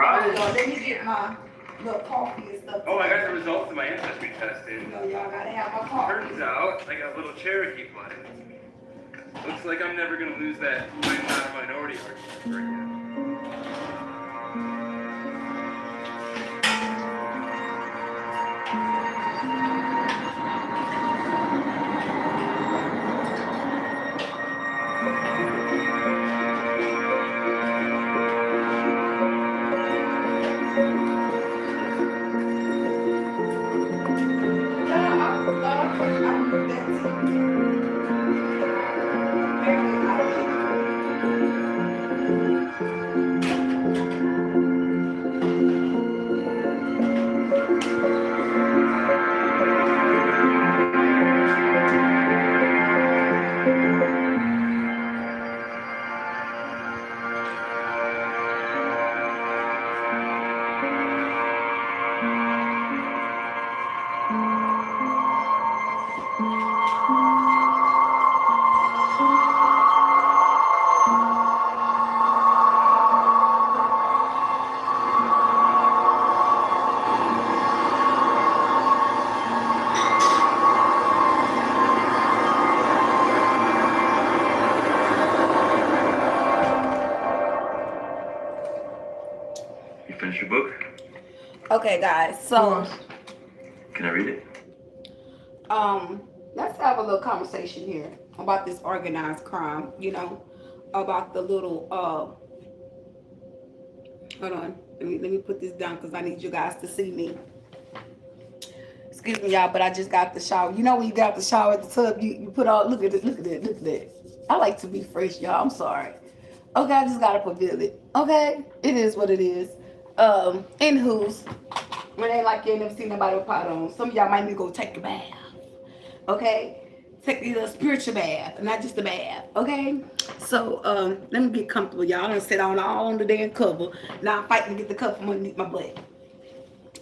right. y'all. Let me get my little coffee and stuff. Oh, I got the results of my ancestry test in. You know, y'all gotta have my coffee. Turns out I got little Cherokee blood. Looks like I'm never gonna lose that I'm not a minority argument ever again. You finished your book? Okay, guys. So, Can I read it? let's have a little conversation here about this organized crime. You know, about the little hold on. Let me put this down because I need you guys to see me. Excuse me, y'all, but I just got the shower. You know when you got the shower at the tub, you put all look at it, look at it, look at it. I like to be fresh, y'all. I'm sorry. Okay, I just gotta fulfill it. Okay, it is what it is. In who's when they like you ain't never seen nobody with pot on. Some of y'all might need to go take a bath. Okay, take a spiritual bath, not just a bath. Okay, so let me get comfortable, y'all. I'm gonna sit down all on the damn cover. Now I'm fighting to get the cover from underneath my butt.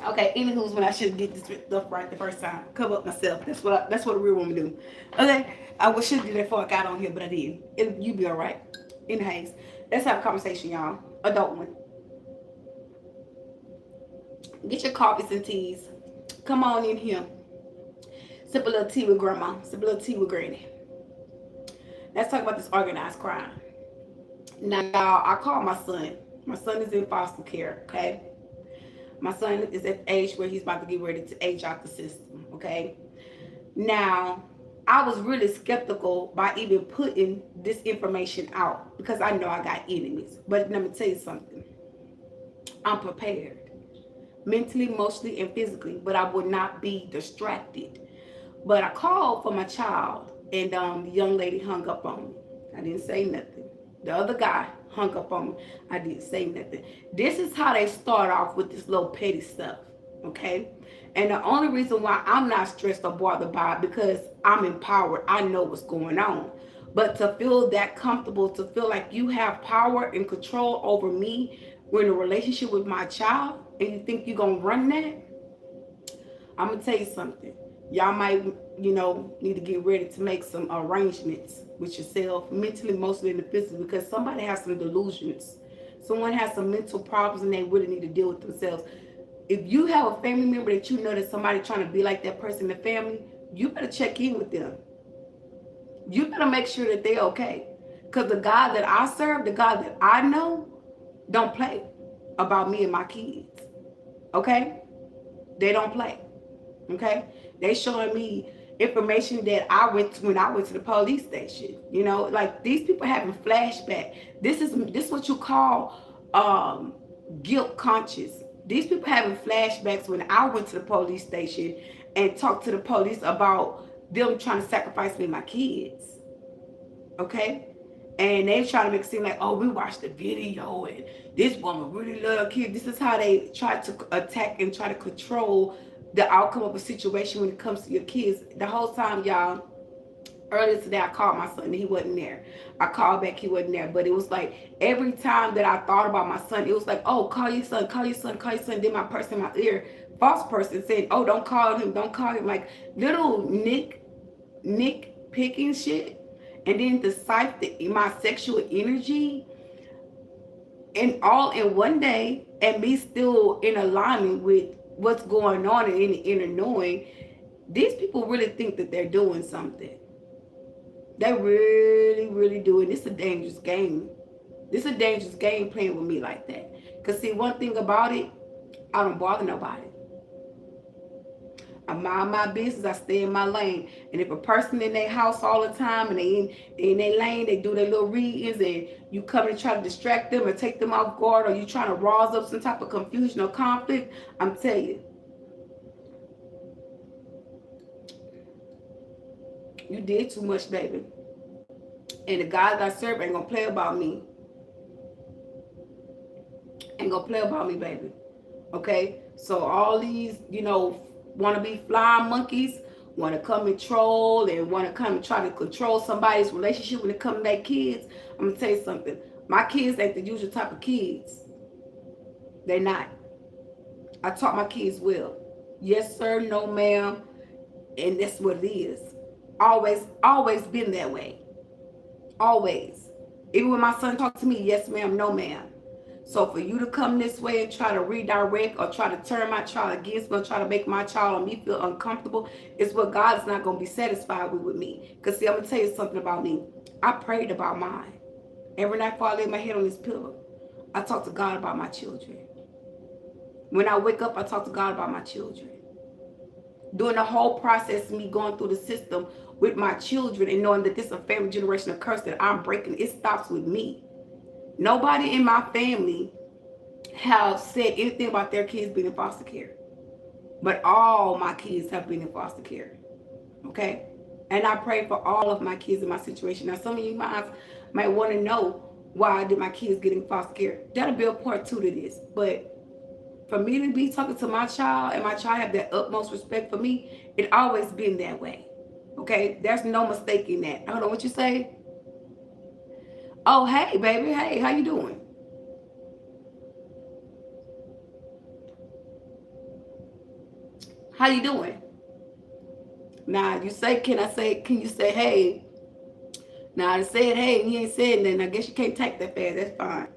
Okay, anywho's when I should get this stuff right the first time. Cover up myself. That's what a real woman do. Okay, I should do that before I got on here, but I didn't. You be all right. Anyways, let's have a conversation, y'all. Adult one. Get your coffees and teas. Come on in here. Sip a little tea with grandma. Sip a little tea with granny. Let's talk about this organized crime. Now, y'all, I call my son. My son is in foster care, okay? My son is at the age where he's about to get ready to age out the system, okay? Now, I was really skeptical by even putting this information out because I know I got enemies. But let me tell you something. I'm prepared. Mentally, emotionally, and physically, but I would not be distracted. But I called for my child, and the young lady hung up on me. I didn't say nothing. The other guy hung up on me. I didn't say nothing. This is how they start off with this little petty stuff, okay? And the only reason why I'm not stressed or bothered by it because I'm empowered. I know what's going on. But to feel that comfortable, to feel like you have power and control over me, we're in a relationship with my child, and you think you're going to run that? I'm going to tell you something. Y'all might, need to get ready to make some arrangements with yourself, mentally, emotionally, and physically, because somebody has some delusions. Someone has some mental problems, and they really need to deal with themselves. If you have a family member that you know that somebody trying to be like that person in the family, you better check in with them. You better make sure that they're okay. Because the God that I serve, the God that I know, don't play about me and my kids. Okay? They don't play. Okay? They showing me information that I went to when I went to the police station. Like these people having flashback. This is what you call guilt conscious. These people having flashbacks when I went to the police station and talked to the police about them trying to sacrifice me and my kids. Okay? And they try to make it seem like, oh, we watched the video and this woman really loved her kid. This is how they try to attack and try to control the outcome of a situation when it comes to your kids. The whole time, y'all, earlier today, I called my son and he wasn't there. I called back, he wasn't there. But it was like every time that I thought about my son, it was like, oh, call your son, call your son, call your son. Then my person in my ear, false person said, oh, don't call him, don't call him. Like little nick picking shit. And then decipher my sexual energy. and all in one day, and me still in alignment with what's going on and in the inner knowing, these people really think that they're doing something. They really, really do. And it's a dangerous game. This is a dangerous game playing with me like that. Because see, one thing about it, I don't bother nobody. I mind my business. I stay in my lane. And if a person in their house all the time and they in their lane, they do their little readings, and you come and try to distract them or take them off guard, or you trying to rouse up some type of confusion or conflict, I'm telling you, you did too much, baby. And the God that I serve ain't gonna play about me. Ain't gonna play about me, baby. Okay? So all these, wanna be flying monkeys, wanna come and troll and wanna come and try to control somebody's relationship when it comes to their kids. I'm gonna tell you something. My kids ain't the usual type of kids. They're not. I taught my kids well. Yes, sir, no, ma'am. And that's what it is. Always been that way. Always. Even when my son talked to me, yes, ma'am, no, ma'am. So for you to come this way and try to redirect or try to turn my child against me or try to make my child or me feel uncomfortable is what God is not going to be satisfied with me. Because see, I'm going to tell you something about me. I prayed about mine. Every night before I lay my head on this pillow, I talk to God about my children. When I wake up, I talk to God about my children. During the whole process of me going through the system with my children and knowing that this is a family generational curse that I'm breaking, it stops with me. Nobody in my family have said anything about their kids being in foster care. But all my kids have been in foster care. Okay? And I pray for all of my kids in my situation. Now, some of you might want to know, why did my kids get in foster care? That'll be a part 2 to this. But for me to be talking to my child and my child have that utmost respect for me, it always been that way. Okay? There's no mistake in that. Hold on, what you say? Oh, hey, baby. Hey, how you doing? How you doing? Now, you say, can you say, hey? Now, I said, hey, and you ain't said nothing. I guess you can't take that fast. That's fine.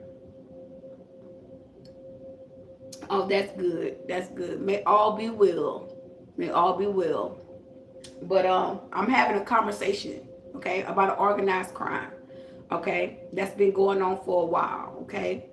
Oh, that's good. That's good. May all be well. May all be well. But I'm having a conversation, okay, about an organized crime. Okay, that's been going on for a while. Okay,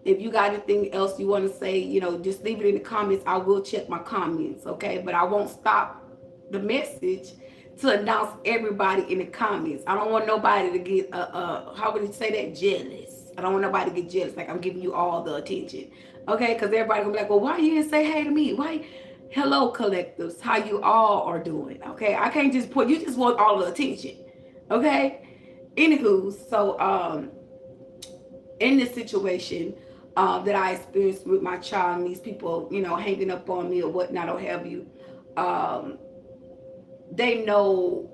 if you got anything else you want to say, just leave it in the comments. I will check my comments. Okay, but I won't stop the message to announce everybody in the comments. I don't want nobody to get how would you say that, jealous. I don't want nobody to get jealous like I'm giving you all the attention. Okay, because everybody gonna be like, well, why you didn't say hey to me? Why? Hello, collectives, how you all are doing? Okay, I can't just put, you just want all the attention. Okay. Anywho, so in this situation that I experienced with my child and these people, hanging up on me or whatnot or have you, they know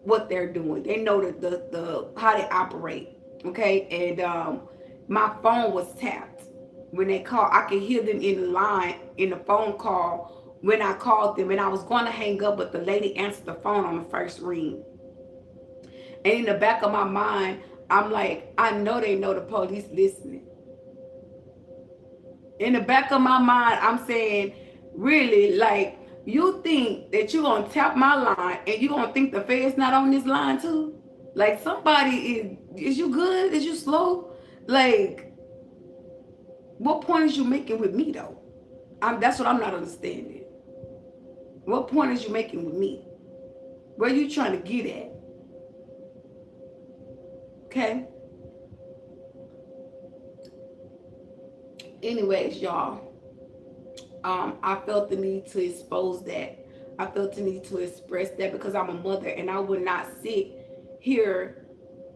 what they're doing. They know the how they operate. Okay, and my phone was tapped when they called. I could hear them in the line in the phone call when I called them, and I was going to hang up, but the lady answered the phone on the first ring. And in the back of my mind, I'm like, I know they know the police listening. In the back of my mind, I'm saying, really, like, you think that you're going to tap my line and you're going to think the Fed's not on this line too? Like, somebody, is you good? Is you slow? Like, what point is you making with me, though? That's what I'm not understanding. What point is you making with me? Where are you trying to get at? Okay. Anyways, y'all, I felt the need to expose that. I felt the need to express that because I'm a mother, and I would not sit here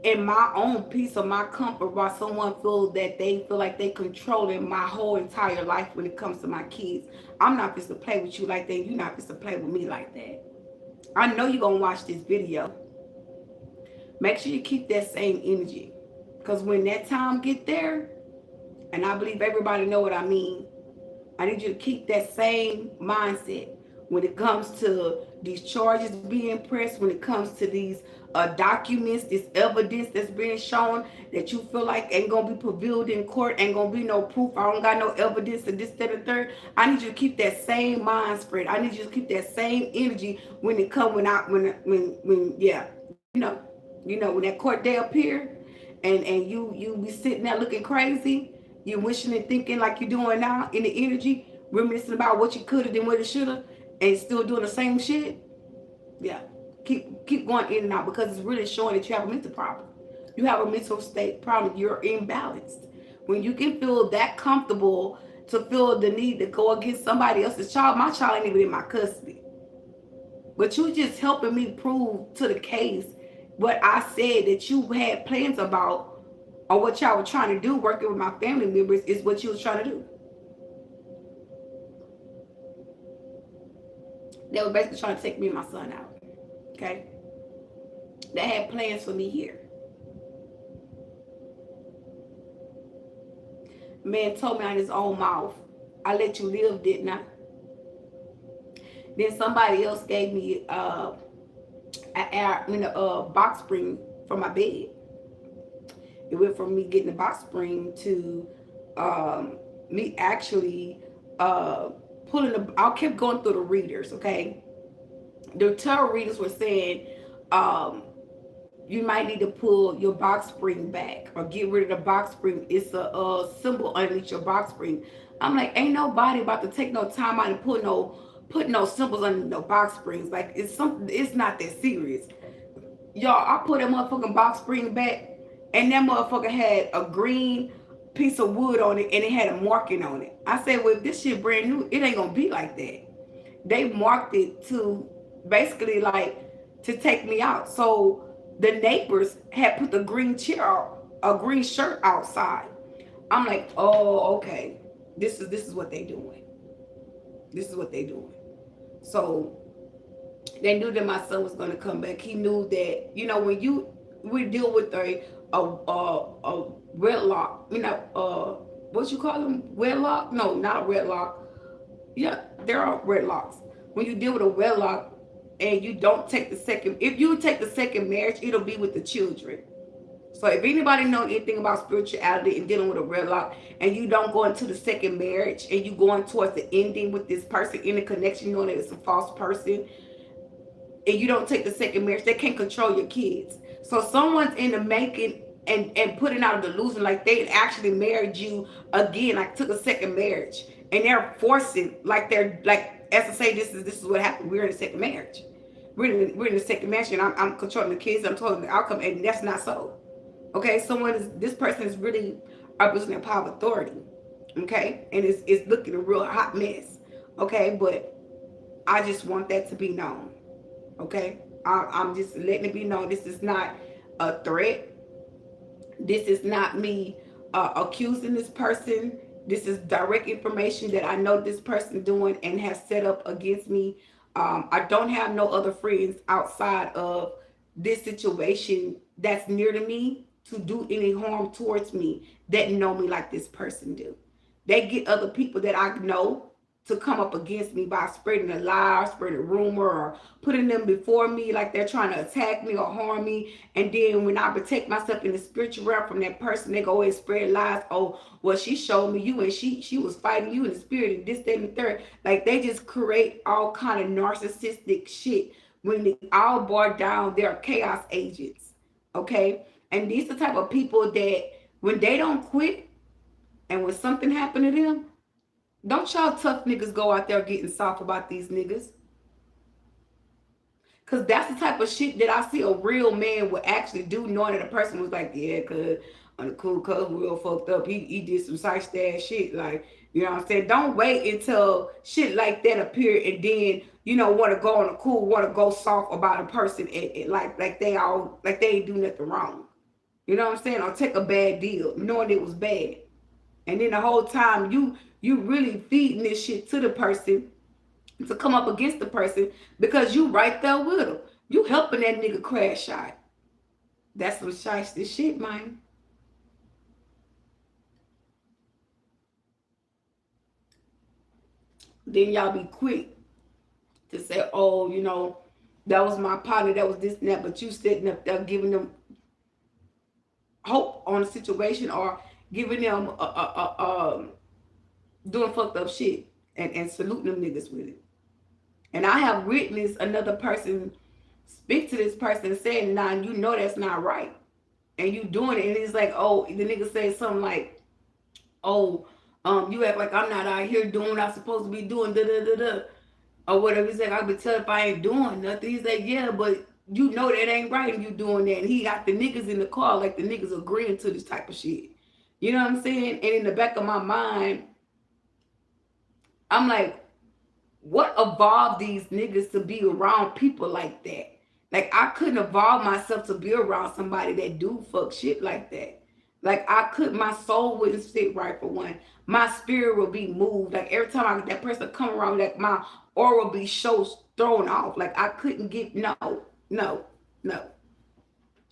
in my own peace or my comfort while someone feels that they feel like they controlling my whole entire life when it comes to my kids. I'm not supposed to play with you like that. You're not supposed to play with me like that. I know you're going to watch this video. Make sure you keep that same energy, because when that time get there, and I believe everybody know what I mean, I need you to keep that same mindset when it comes to these charges being pressed, when it comes to these documents, this evidence that's being shown that you feel like ain't gonna be prevailed in court, ain't gonna be no proof, I don't got no evidence and this, that, and third. I need you to keep that same mind spread. I need you to keep that same energy when it come when yeah, when that court day appear, and you be sitting there looking crazy, you wishing and thinking like you're doing now in the energy, reminiscing about what you could have done, what you should have, and still doing the same shit. Yeah, keep going in and out, because it's really showing that you have a mental problem. You have a mental state problem. You're imbalanced. When you can feel that comfortable to feel the need to go against somebody else's child, my child ain't even in my custody. But you just helping me prove to the case what I said that you had plans about, or what y'all were trying to do working with my family members is what you was trying to do. They were basically trying to take me and my son out. Okay? They had plans for me here. Man told me out his own mouth, I let you live, didn't I? Then somebody else gave me a box spring for my bed. It went from me getting a box spring to me actually pulling the. I kept going through the readers. Okay, the tarot readers were saying you might need to pull your box spring back or get rid of the box spring. It's a symbol underneath your box spring. I'm like, ain't nobody about to take no time out and put no symbols under no box springs. Like, it's not that serious. Y'all, I put that motherfucking box spring back, and that motherfucker had a green piece of wood on it, and it had a marking on it. I said, well, if this shit brand new, it ain't gonna be like that. They marked it to basically like to take me out. So the neighbors had put the green chair out, a green shirt outside. I'm like, oh, okay. This is what they doing. This is what they doing. So they knew that my son was going to come back. He knew that, when we deal with a wedlock, what you call them? Wedlock? No, not a wedlock. Yeah, there are wedlocks. When you deal with a wedlock and you don't take the second, if you take the second marriage, it'll be with the children. So if anybody know anything about spirituality and dealing with a wedlock, and you don't go into the second marriage and you going towards the ending with this person in a connection, knowing that it's a false person, and you don't take the second marriage, they can't control your kids. So someone's in the making and putting out a delusion like they actually married you again, like took a second marriage, and they're forcing, like they're like, as to say, this is what happened. We're in a second marriage. We're in the second marriage, and I'm controlling the kids. I'm controlling the outcome, and that's not so. Okay, this person is really representing a power of authority. Okay, and it's looking a real hot mess. Okay, but I just want that to be known. Okay, I'm just letting it be known. This is not a threat. This is not me accusing this person. This is direct information that I know this person doing and has set up against me. I don't have no other friends outside of this situation that's near to me to do any harm towards me that know me like this person do. They get other people that I know to come up against me by spreading a lie, spreading a rumor, or putting them before me like they're trying to attack me or harm me. And then when I protect myself in the spiritual realm from that person, they go and spread lies. Oh, well, she showed me you, and she was fighting you in the spirit, and this, that, and the third. Like, they just create all kind of narcissistic shit. When they all boil down, they're chaos agents. Okay? And these are the type of people that when they don't quit and when something happened to them, don't y'all tough niggas go out there getting soft about these niggas. Because that's the type of shit that I see a real man would actually do, knowing that a person was like, yeah, cuz on the cool, cuz real fucked up. He did some psych ass shit. Like, you know what I'm saying? Don't wait until shit like that appear and then, want to go on the cool, want to go soft about a person and like they ain't do nothing wrong. You know what I'm saying? Or take a bad deal, knowing it was bad. And then the whole time you really feeding this shit to the person to come up against the person because you right there with them. You helping that nigga crash out. That's some shiesty shit, man. Then y'all be quick to say, oh, you know, that was my partner, that was this and that, but you sitting up there giving them hope on the situation or giving them doing fucked up shit and saluting them niggas with it. And I have witnessed another person speak to this person saying, nah, you know that's not right. And you doing it. And it's like, oh, the nigga said something like, oh, you act like I'm not out here doing what I'm supposed to be doing, da da da da. Or whatever. He's like, I can tell if I ain't doing nothing. He's like, yeah, but you know that ain't right and you doing that. And he got the niggas in the car, like the niggas agreeing to this type of shit. You know what I'm saying? And in the back of my mind, I'm like, what evolved these niggas to be around people like that? Like, I couldn't evolve myself to be around somebody that do fuck shit like that. Like, I could, my soul wouldn't sit right for one. My spirit would be moved. Like, every time that person come around, like, my aura would be thrown off. Like, I couldn't get, no.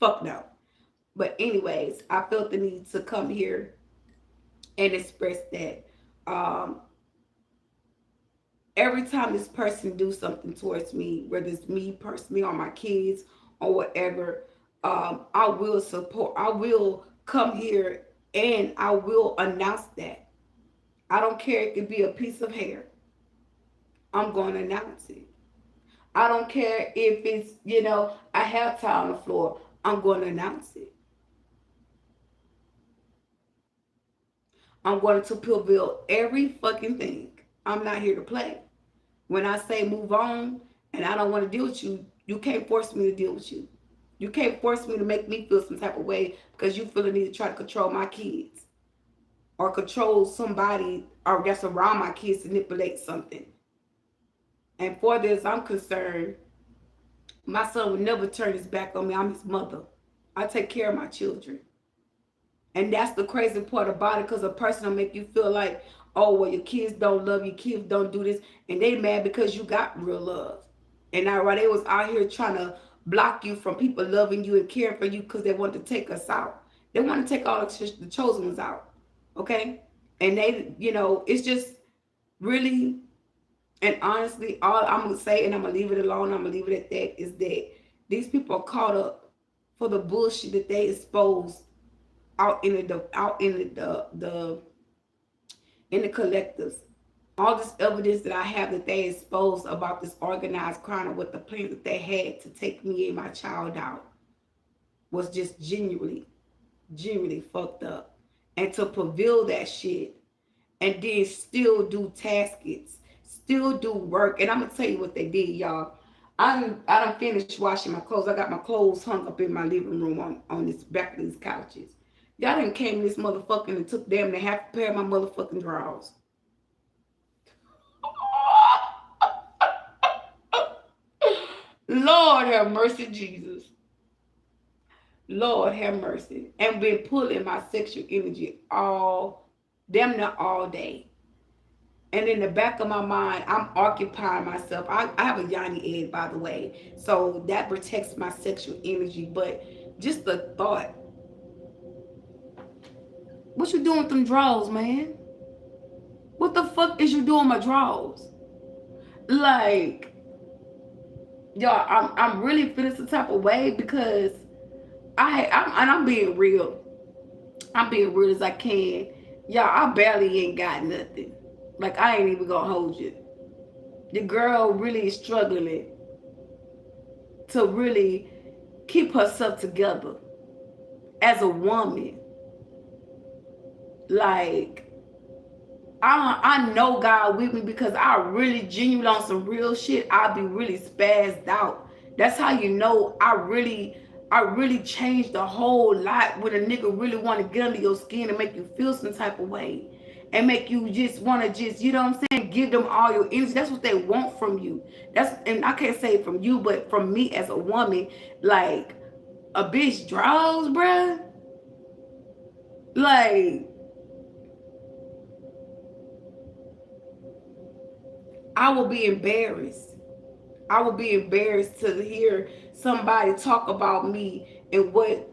Fuck no. But anyways, I felt the need to come here and express that. Every time this person do something towards me, whether it's me personally or my kids or whatever, I will support. I will come here and I will announce that. I don't care. It could be a piece of hair. I'm going to announce it. I don't care if it's, you know, I have tile on the floor. I'm going to announce it. I'm going to prevail every fucking thing. I'm not here to play. When I say move on and I don't want to deal with you, you can't force me to deal with you. You can't force me to make me feel some type of way because you feel the need to try to control my kids or control somebody or that's around my kids to manipulate something. And for this, I'm concerned, my son would never turn his back on me. I'm his mother. I take care of my children. And that's the crazy part about it, because a person will make you feel like, oh, well, your kids don't love you, kids don't do this, and they mad because you got real love. And now, while they was out here trying to block you from people loving you and caring for you because they want to take us out. They want to take all the chosen ones out, okay? And they, you know, it's just really, and honestly, all I'm going to say, and I'm going to leave it alone, I'm going to leave it at that, is that these people are caught up for the bullshit that they expose out in the collectives. All this evidence that I have that they exposed about this organized crime and what the plan that they had to take me and my child out was just genuinely fucked up. And to prevail that shit and then still do taskets, still do work. And I'm gonna tell you what they did, y'all. I done finished washing my clothes. I got my clothes hung up in my living room on this back of these couches. Y'all done came in this motherfucking and took damn near half a pair of my motherfucking drawers. Lord have mercy, Jesus. Lord have mercy. And been pulling my sexual energy damn near all day. And in the back of my mind, I'm occupying myself. I have a yoni egg, by the way. So that protects my sexual energy. But just the thought, what you doing with them drawers, man? What the fuck is you doing with my drawers? Like, y'all, I'm really feeling some type of way because I'm being real. I'm being real as I can. Y'all, I barely ain't got nothing. Like, I ain't even gonna hold you. The girl really is struggling to really keep herself together as a woman. Like, I know God with me because I really genuinely on some real shit. I'll be really spazzed out. That's how you know I really changed a whole lot when a nigga really want to get under your skin and make you feel some type of way. And make you just want to just, you know what I'm saying, give them all your energy. That's what they want from you. And I can't say from you, but from me as a woman, like, a bitch draws, bruh. Like, I will be embarrassed. I will be embarrassed to hear somebody talk about me and what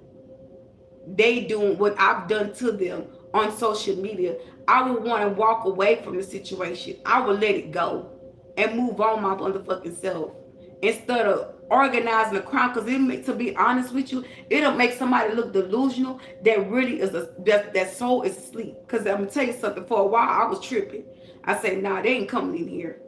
they doing, what I've done to them on social media. I would want to walk away from the situation. I would let it go. and move on my motherfucking self instead of organizing the crime. Because to be honest with you, it'll make somebody look delusional that really is that soul is asleep. Because I'm gonna tell you something. For a while, I was tripping. I said, nah, they ain't coming in here.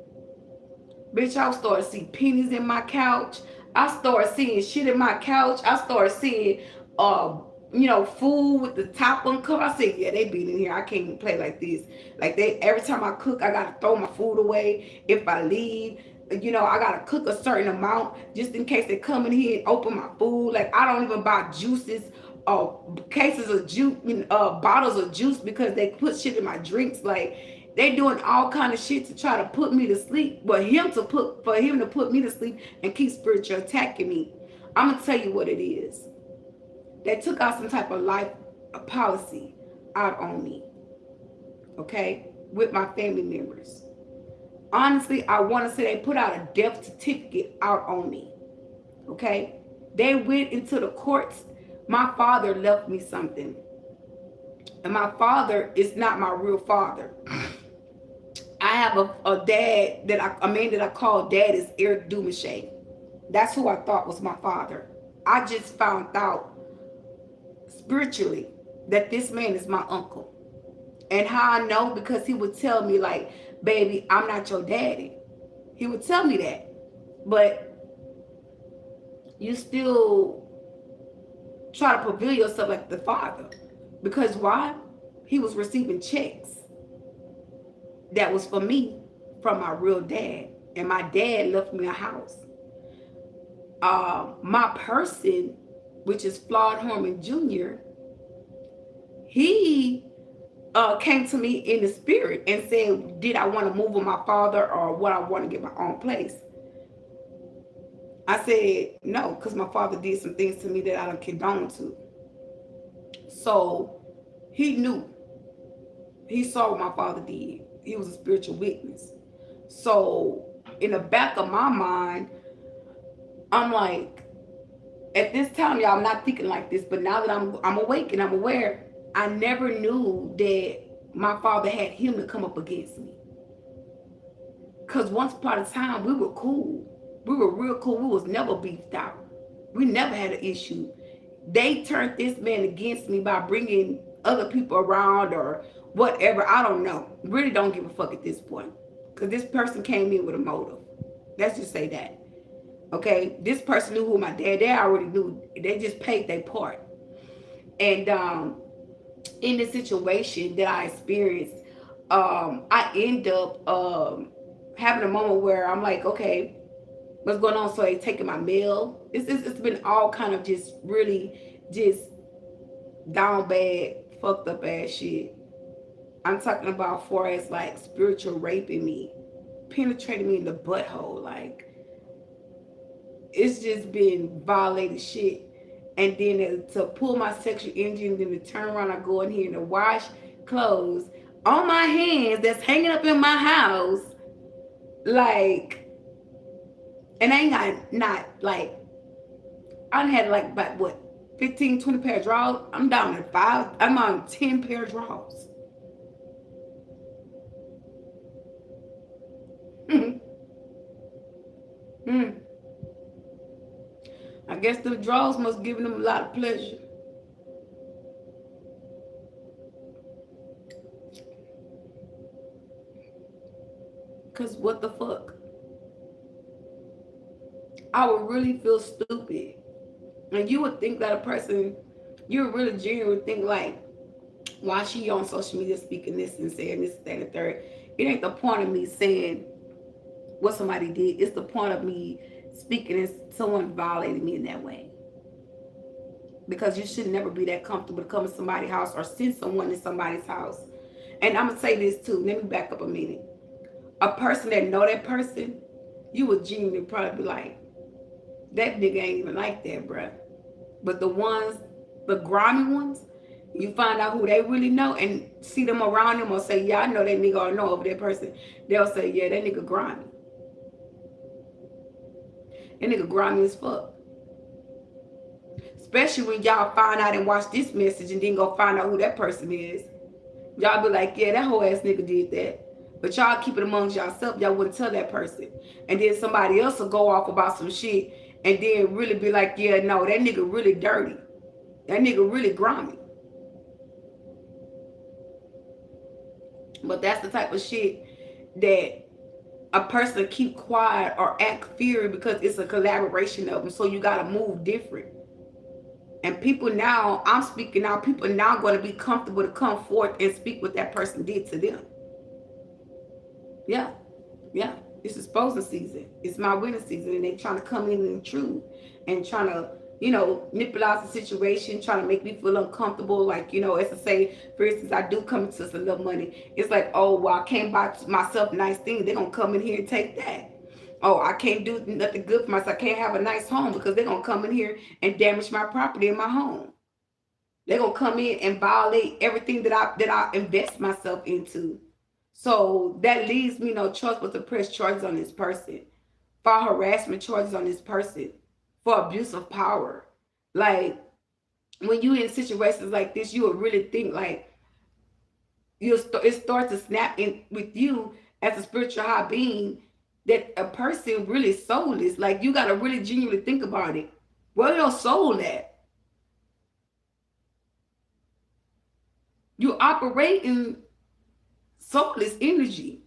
Bitch, I started to see pennies in my couch. I started seeing shit in my couch. I started seeing, food with the top uncovered. I said, yeah, they been in here. I can't even play like this. Like every time I cook, I gotta throw my food away. If I leave, I gotta cook a certain amount just in case they come in here and open my food. Like I don't even buy juices or cases of juice, bottles of juice because they put shit in my drinks. Like they doing all kind of shit to try to put me to sleep, but for him to put me to sleep and keep spiritual attacking me. I'm gonna tell you what it is. They took out some type of life policy out on me, okay, with my family members. Honestly, I want to say they put out a death certificate out on me, okay? They went into the courts. My father left me something, and my father is not my real father. I have a dad a man that I call dad is Eric Dumache. That's who I thought was my father. I just found out spiritually that this man is my uncle. And how I know, because he would tell me like, baby, I'm not your daddy. He would tell me that. But you still try to prevail yourself like the father. Because why? He was receiving checks that was for me from my real dad. And my dad left me a house. My person, which is Flawed Harmon Jr., he came to me in the spirit and said, did I want to move with my father or what I want to get my own place? I said, no, because my father did some things to me that I don't condone to. So he knew. He saw what my father did. He was a spiritual witness. So in the back of my mind, I'm like, at this time, y'all, I'm not thinking like this, but now that I'm awake and I'm aware, I never knew that my father had him to come up against me. Because once upon a time, we were cool. We were real cool. We was never beefed out. We never had an issue. They turned this man against me by bringing other people around or whatever. I don't know. Really don't give a fuck at this point. Because this person came in with a motive. Let's just say that. Okay? This person knew who my dad, they already knew. They just paid their part. And in the situation that I experienced, I end up having a moment where I'm like, okay, what's going on? So they taking my mail. It's been all kind of just really just down bad, fucked up ass shit. I'm talking about for as like spiritual raping me, penetrating me in the butthole. Like it's just been violated shit. And then to pull my sexual energy and then to turn around, I go in here and to wash clothes on my hands that's hanging up in my house. Like, and I ain't got not like, I had like about what, 15, 20 pair of drawers. I'm down to 5. I'm on 10 pair of drawers. I guess the drawers must give them a lot of pleasure. Because what the fuck? I would really feel stupid. And you would think that a person, you're really genuine, would think like, why she on social media speaking this and saying this, that, and the third. It ain't the point of me saying what somebody did. It's the point of me speaking as someone violated me in that way. Because you should never be that comfortable to come to somebody's house or send someone to somebody's house. And I'm going to say this too. Let me back up a minute. A person that know that person, you would genuinely probably be like, that nigga ain't even like that, bruh. But the ones, the grimy ones, you find out who they really know and see them around them or say, yeah, I know that nigga or know of that person. They'll say, yeah, that nigga grimy. That nigga grimy as fuck. Especially when y'all find out and watch this message and then go find out who that person is. Y'all be like, yeah, that whole ass nigga did that. But y'all keep it amongst yourself. Y'all wouldn't tell that person. And then somebody else will go off about some shit and then really be like, yeah, no, that nigga really dirty. That nigga really grimy. But that's the type of shit that a person keep quiet or act fury because it's a collaboration of them. So you got to move different. And people now, I'm speaking now, people now going to be comfortable to come forth and speak what that person did to them. Yeah. Yeah. It's exposing season. It's my winter season. And they trying to come in and intrude and trying to, you know, manipulate the situation, trying to make me feel uncomfortable. Like, you know, as I say, for instance, I do come into some little money. It's like, oh, well, I can't buy myself nice things. They're going to come in here and take that. Oh, I can't do nothing good for myself. I can't have a nice home because they're going to come in here and damage my property in my home. They're going to come in and violate everything that I invest myself into. So that leaves me no choice but to press charges on this person, for harassment charges on this person, for abuse of power. Like, when you in situations like this, you would really think like it starts to snap in with you as a spiritual high being that a person really soulless. Like, you got to really genuinely think about it. Where your soul at? You operate in soulless energy.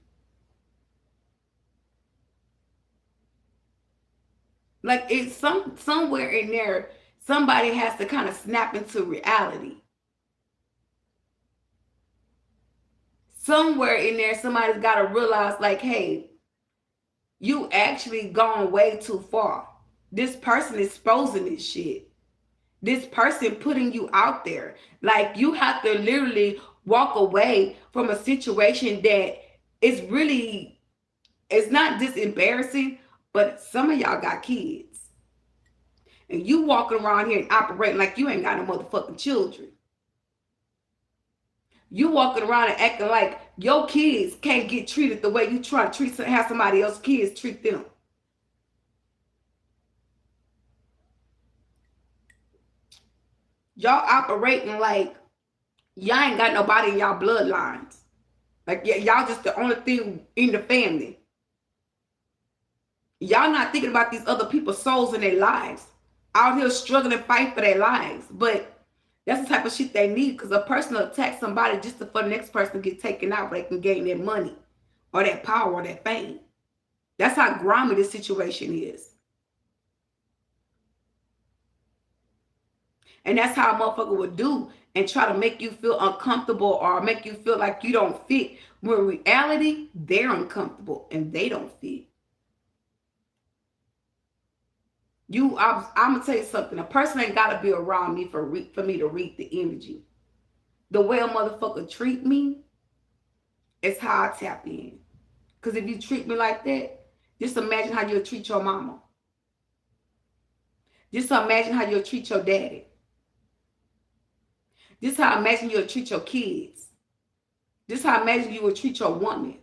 Like, it's somewhere in there, somebody has to kind of snap into reality. Somewhere in there, somebody's got to realize, like, hey, you actually gone way too far. This person exposing this shit. This person putting you out there. Like, you have to literally walk away from a situation that is really, it's not just embarrassing, but some of y'all got kids. And you walking around here and operating like you ain't got no motherfucking children. You walking around and acting like your kids can't get treated the way you try to have somebody else's kids treat them. Y'all operating like y'all ain't got nobody in y'all bloodlines. Like, y'all just the only thing in the family. Y'all not thinking about these other people's souls in their lives. Out here struggling and fight for their lives. But that's the type of shit they need, because a person will attack somebody just for the next person to get taken out, where they can gain their money or that power or that fame. That's how grimy this situation is. And that's how a motherfucker would do and try to make you feel uncomfortable or make you feel like you don't fit. When in reality, they're uncomfortable and they don't fit. I'm gonna tell you something. A person ain't gotta be around me for me to read the energy. The way a motherfucker treat me is how I tap in. Because if you treat me like that, just imagine how you'll treat your mama. Just imagine how you'll treat your daddy. Just how I imagine you'll treat your kids. Just how I imagine you will treat your woman.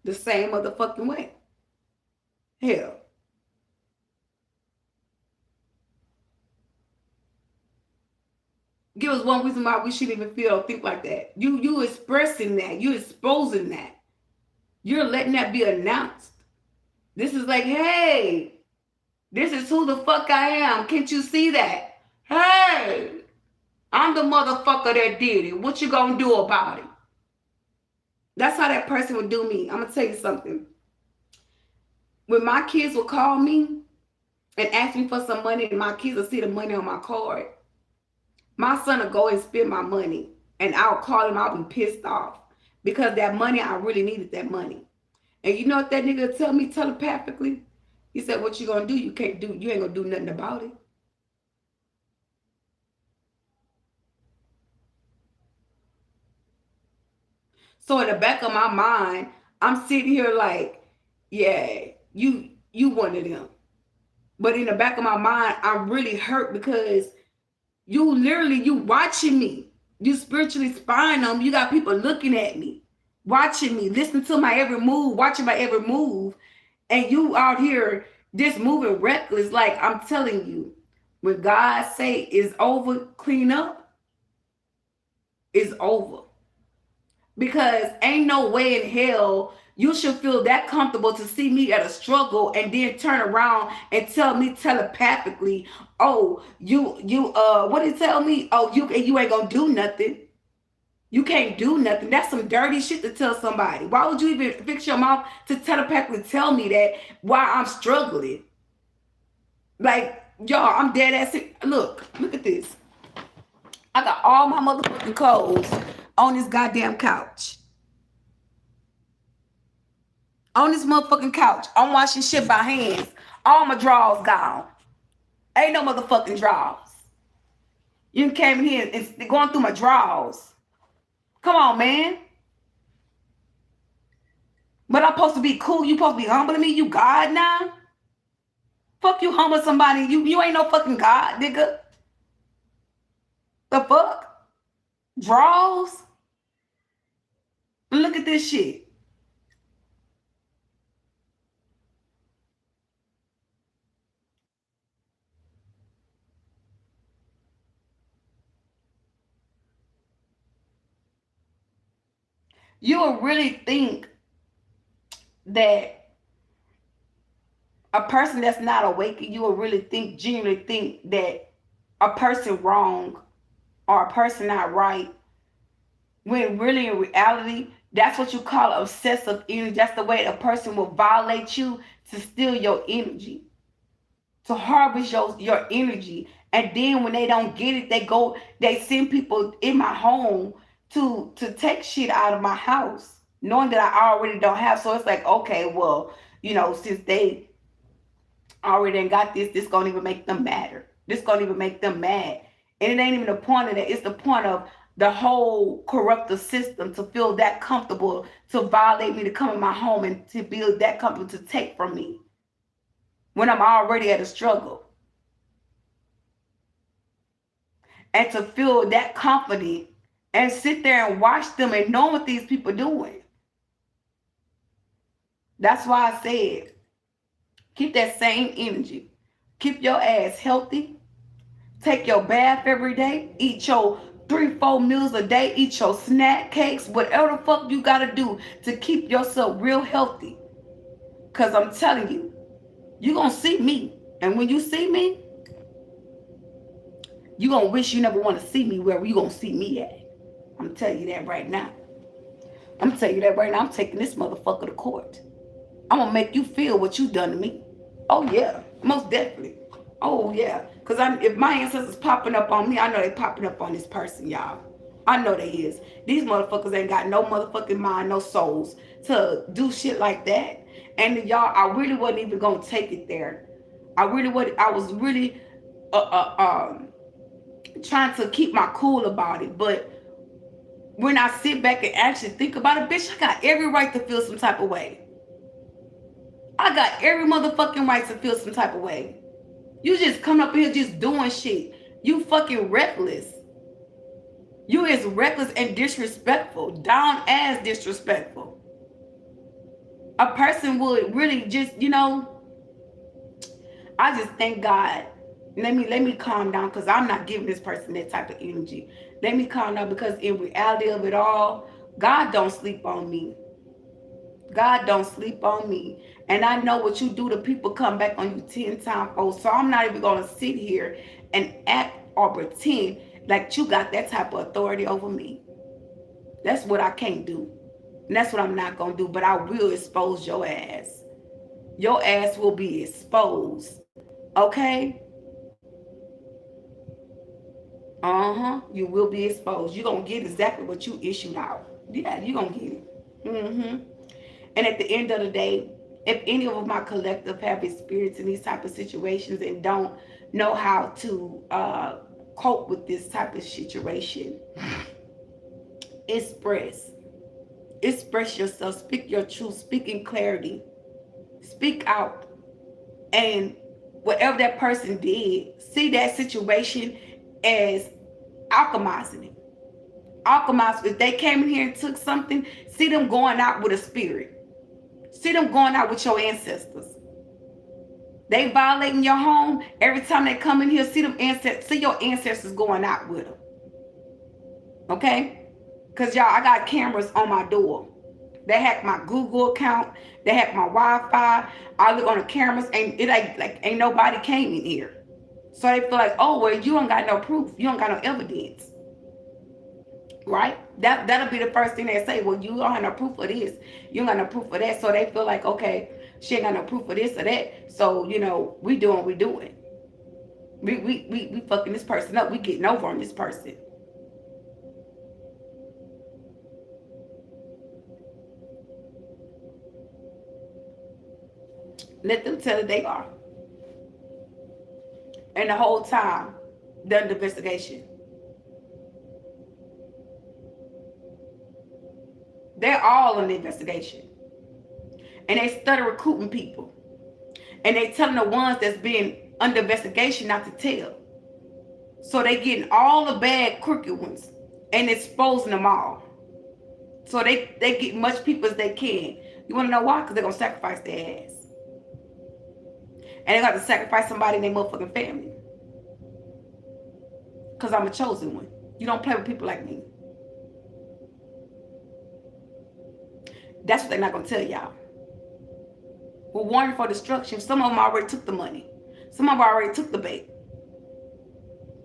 The same motherfucking way. Hell. Give us one reason why we shouldn't even feel or think like that. You expressing that. You exposing that. You're letting that be announced. This is like, hey, this is who the fuck I am. Can't you see that? Hey, I'm the motherfucker that did it. What you gonna do about it? That's how that person would do me. I'm gonna tell you something. When my kids will call me and ask me for some money, and my kids will see the money on my card, my son will go and spend my money, and I'll call him. I'll be pissed off because that money, I really needed that money. And you know what that nigga tell me telepathically? He said, "What you gonna do? You ain't gonna do nothing about it." So in the back of my mind, I'm sitting here like, yeah, you one of them. But in the back of my mind, I'm really hurt because you watching me. You spiritually spying on me. You got people looking at me, watching me, listening to my every move, watching my every move. And you out here just moving reckless. Like, I'm telling you, when God say it's over, clean up, it's over. Because ain't no way in hell you should feel that comfortable to see me at a struggle and then turn around and tell me telepathically, oh, what did you tell me? Oh, you ain't gonna do nothing. You can't do nothing. That's some dirty shit to tell somebody. Why would you even fix your mouth to telepathically tell me that while I'm struggling? Like, y'all, I'm dead ass. Look at this. I got all my motherfucking clothes on this goddamn couch. On this motherfucking couch. I'm washing shit by hands. All my drawers gone. Ain't no motherfucking drawers. You came in here and going through my drawers. Come on, man. But I'm supposed to be cool. You supposed to be humbling me? You God now? Fuck you humble somebody. You ain't no fucking God, nigga. The fuck? Draws? Look at this shit. You will really think that a person that's not awake, you will really genuinely think that a person wrong or a person not right, when really in reality, that's what you call obsessive energy. That's the way a person will violate you to steal your energy, to harvest your energy. And then when they don't get it, they send people in my home to take shit out of my house, knowing that I already don't have. So it's like, okay, well, since they already done got this gonna even make them matter. This gonna even make them mad. And it ain't even the point of that. It's the point of the whole corruptive system to feel that comfortable to violate me, to come in my home and to feel that comfortable to take from me when I'm already at a struggle. And to feel that confident and sit there and watch them and know what these people doing. That's why I said, keep that same energy. Keep your ass healthy. Take your bath every day. Eat your 3-4 meals a day. Eat your snack cakes. Whatever the fuck you gotta do to keep yourself real healthy. Because I'm telling you, you're gonna see me. And when you see me, you're gonna wish you never want to see me wherever you're gonna see me at. I'm telling you that right now. I'm taking this motherfucker to court. I'm gonna make you feel what you done to me. Oh yeah, most definitely. Oh yeah, because if my ancestors popping up on me, I know they popping up on this person, y'all. I know they is. These motherfuckers ain't got no motherfucking mind, no souls to do shit like that. And y'all, I really wasn't even gonna take it there. I was really trying to keep my cool about it. But when I sit back and actually think about it, bitch, I got every right to feel some type of way. I got every motherfucking right to feel some type of way. You just come up here just doing shit. You fucking reckless. You is reckless and disrespectful. Down as disrespectful. A person would really just, I just thank God. Let me calm down, because I'm not giving this person that type of energy. Let me calm down, because in reality of it all, God don't sleep on me. God don't sleep on me. And I know what you do to people come back on you 10 times fold. So I'm not even going to sit here and act or pretend like you got that type of authority over me. That's what I can't do. And that's what I'm not going to do. But I will expose your ass. Your ass will be exposed. Okay? You will be exposed. You're going to get exactly what you issued out. Yeah, you're going to get it. And at the end of the day, if any of my collective have experience in these type of situations and don't know how to cope with this type of situation, express yourself, speak your truth, speak in clarity, speak out. And whatever that person did, see that situation as alchemizing it. Alchemize. If they came in here and took something, see them going out with a spirit. See them going out with your ancestors. They violating your home. Every time they come in here, see your ancestors going out with them. Okay? Cause y'all, I got cameras on my door. They hack my Google account. They hack my Wi-Fi. I look on the cameras, and it ain't nobody came in here. So they feel like, oh well, you don't got no proof. You don't got no evidence. Right? That'll be the first thing they say. Well, you don't have no proof of this. You don't got no proof of that. So they feel like, okay, she ain't got no proof of this or that. So, we doing what we doing. We fucking this person up. We getting over on this person. Let them tell it they are. And the whole time, done the investigation. They're all in the investigation. And they study recruiting people. And they telling the ones that's being under investigation not to tell. So they getting all the bad, crooked ones and exposing them all. So they get much people as they can. You want to know why? Because they're going to sacrifice their ass. And they got to sacrifice somebody in their motherfucking family. Because I'm a chosen one. You don't play with people like me. That's what they're not going to tell y'all. We're warning for destruction. Some of them already took the money. Some of them already took the bait.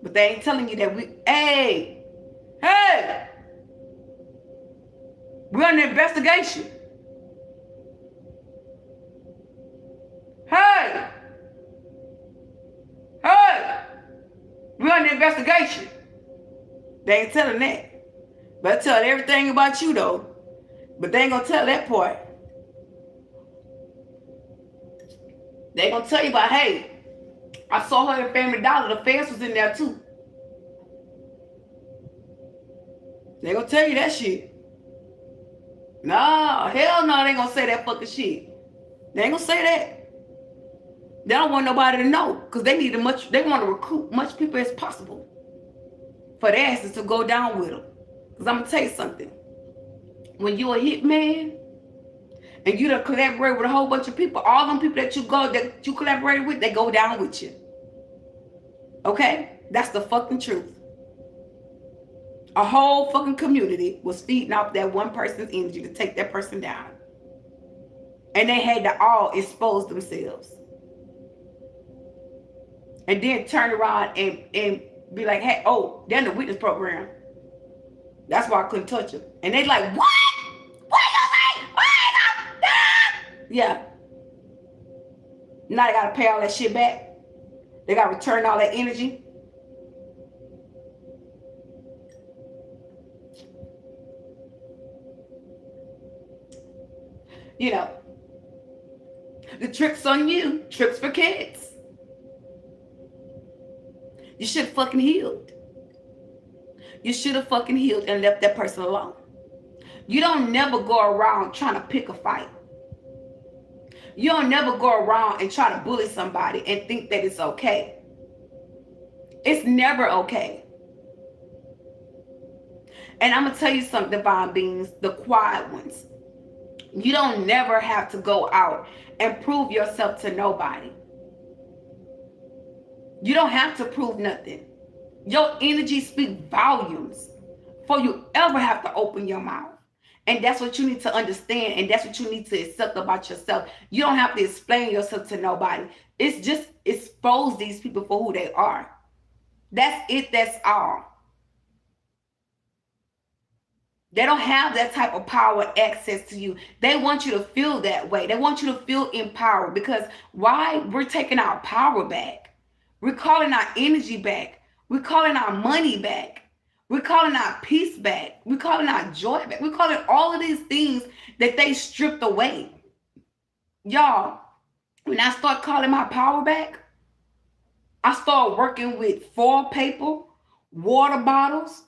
But they ain't telling you that hey, we're under investigation. Hey, we're under investigation. They ain't telling that. But tell everything about you though. But they ain't gonna tell that part. They gonna tell you about, hey, I saw her in Family Dollar. The fence was in there too. They gonna tell you that shit. Nah, hell no, they ain't gonna say that fucking shit. They ain't gonna say that. They don't want nobody to know because they want to recruit much people as possible for their asses to go down with them. Because I'm gonna tell you something. When you a hitman and you done collaborate with a whole bunch of people, all them people that you collaborate with, they go down with you. Okay? That's the fucking truth. A whole fucking community was feeding off that one person's energy to take that person down. And they had to all expose themselves. And then turn around and be like, hey, oh, they're in the witness program. That's why I couldn't touch them. And they like, what? Yeah. Now they gotta pay all that shit back. They gotta return all that energy. The trick's on you. Tricks for kids. You should have fucking healed. You should have fucking healed and left that person alone. You don't never go around trying to pick a fight. You don't never go around and try to bully somebody and think that it's okay. It's never okay. And I'm going to tell you something, divine beings, the quiet ones. You don't never have to go out and prove yourself to nobody. You don't have to prove nothing. Your energy speaks volumes before you ever have to open your mouth. And that's what you need to understand. And that's what you need to accept about yourself. You don't have to explain yourself to nobody. It's just expose these people for who they are. That's it. That's all. They don't have that type of power access to you. They want you to feel that way. They want you to feel empowered because why? We're taking our power back. We're calling our energy back. We're calling our money back. We're calling our peace back. We're calling our joy back. We're calling all of these things that they stripped away. Y'all, when I start calling my power back, I start working with foil paper, water bottles.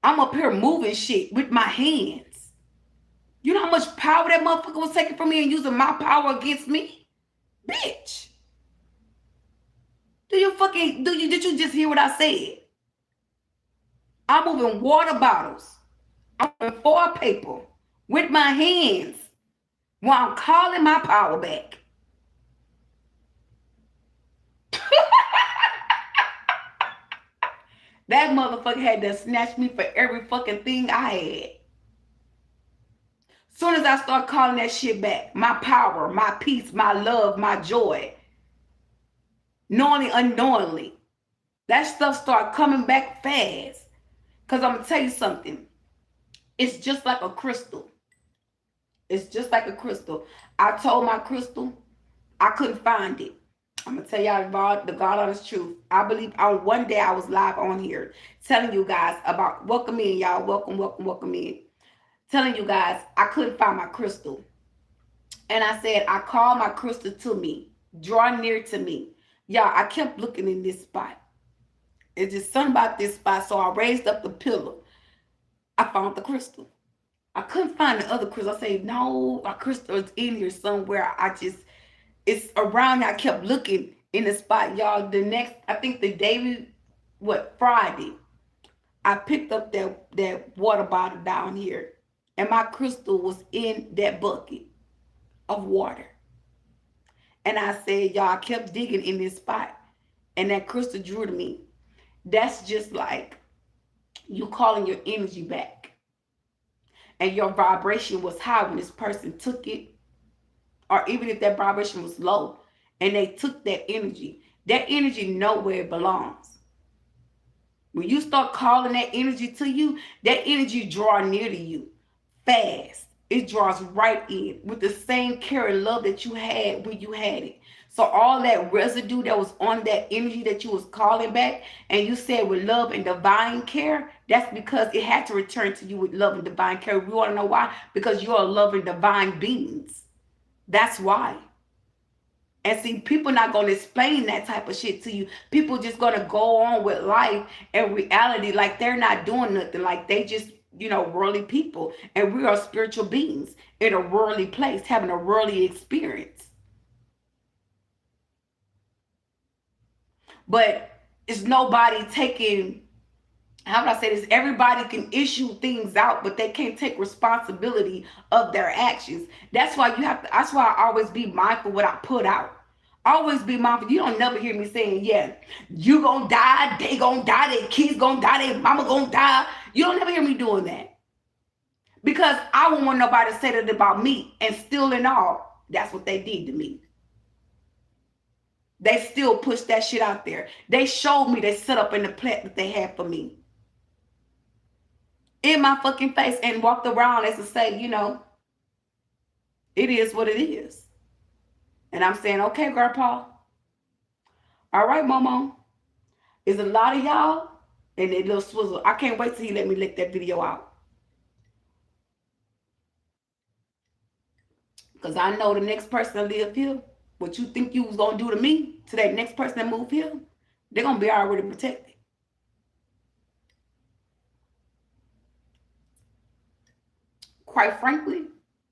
I'm up here moving shit with my hands. You know how much power that motherfucker was taking from me and using my power against me? Bitch. Did you just hear what I said? I'm moving water bottles. I'm moving foil paper with my hands while I'm calling my power back. That motherfucker had to snatch me for every fucking thing I had. Soon as I start calling that shit back, my power, my peace, my love, my joy, knowingly, unknowingly, that stuff start coming back fast. Because I'm going to tell you something. It's just like a crystal. It's just like a crystal. I told my crystal I couldn't find it. I'm going to tell y'all the God honest truth. I believe on one day I was live on here telling you guys about, welcome in, y'all. Welcome, welcome, welcome in. Telling you guys I couldn't find my crystal. And I said, I called my crystal to me. Draw near to me. Y'all, I kept looking in this spot. It's just something about this spot. So I raised up the pillar. I found the crystal. I couldn't find the other crystal. I said, no, my crystal is in here somewhere. It's around. I kept looking in the spot, y'all. The next, I think the day, Friday, I picked up that water bottle down here. And my crystal was in that bucket of water. And I said, y'all, I kept digging in this spot. And that crystal drew to me. That's just like you calling your energy back. And your vibration was high when this person took it. Or even if that vibration was low and they took that energy know where it belongs. When you start calling that energy to you, that energy draw near to you fast. It draws right in with the same care and love that you had when you had it. So all that residue that was on that energy that you was calling back, and you said with love and divine care, that's because it had to return to you with love and divine care. We want to know why? Because you're a loving divine beings. That's why. And see, people not going to explain that type of shit to you. People just going to go on with life and reality like they're not doing nothing. Like they just, worldly people. And we are spiritual beings in a worldly place, having a worldly experience. But it's nobody taking, how would I say this? Everybody can issue things out, but they can't take responsibility of their actions. That's why that's why I always be mindful what I put out. Always be mindful. You don't never hear me saying, yeah, you gonna die, they gonna die, their kids gonna die, their mama gonna die. You don't never hear me doing that. Because I don't want nobody to say that about me. And still and all, that's what they did to me. They still pushed that shit out there. They showed me they set up in the plant that they had for me. In my fucking face, and walked around as to say, it is what it is. And I'm saying, okay, Grandpa. All right, Momo. There's a lot of y'all and that little swizzle. I can't wait till he let me lick that video out. Because I know the next person that live here, what you think you was going to do to me, to that next person that moved here, they're going to be already protected. Quite frankly,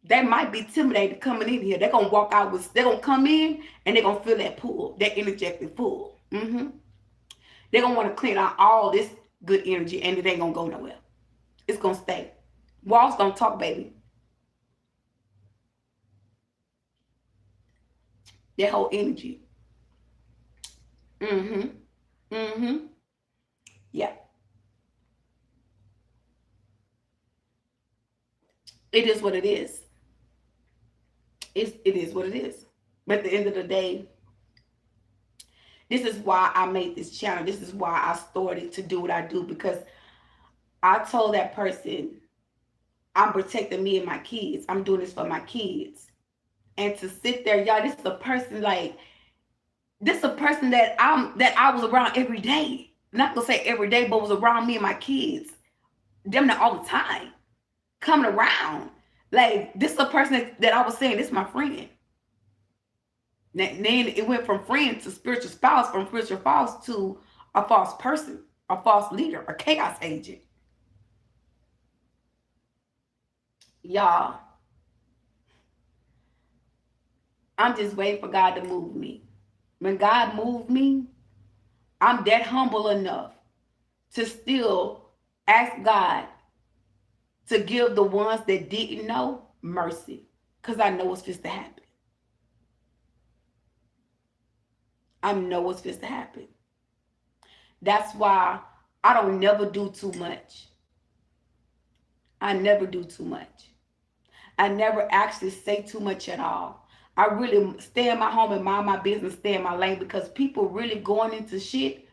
they might be intimidated coming in here. They're going to walk out they're going to come in and they're going to feel that pull, that energetic pull. They're going to want to clean out all this good energy and it ain't going to go nowhere. It's going to stay. Walls don't talk, baby. That whole energy. Yeah. It is what it is. It is what it is. But at the end of the day, this is why I made this channel. This is why I started to do what I do. Because I told that person, I'm protecting me and my kids. I'm doing this for my kids. And to sit there, y'all, this is a person that I was around every day. Not gonna say every day, but was around me and my kids. Them all the time. Coming around. Like, this is a person that I was saying, this is my friend. Then it went from friend to spiritual spouse, from spiritual spouse to a false person, a false leader, a chaos agent. Y'all, I'm just waiting for God to move me. When God moved me, I'm that humble enough to still ask God to give the ones that didn't know mercy. Because I know what's supposed to happen. I know what's supposed to happen. That's why I don't never do too much. I never do too much. I never actually say too much at all. I really stay in my home and mind my business, stay in my lane, because people really going into shit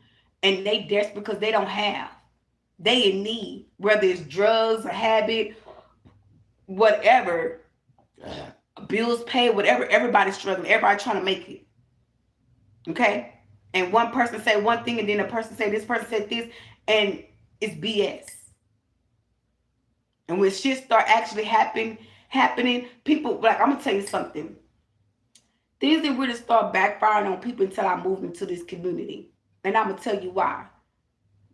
and they desperate because they don't have. They in need, whether it's drugs, a habit, whatever, bills paid, whatever. Everybody's struggling. Everybody trying to make it. Okay? And one person say one thing and then a person say this person said this, and it's BS. And when shit start actually happening, people, like, I'm gonna tell you something. Things didn't really start backfiring on people until I moved into this community. And I'm gonna tell you why.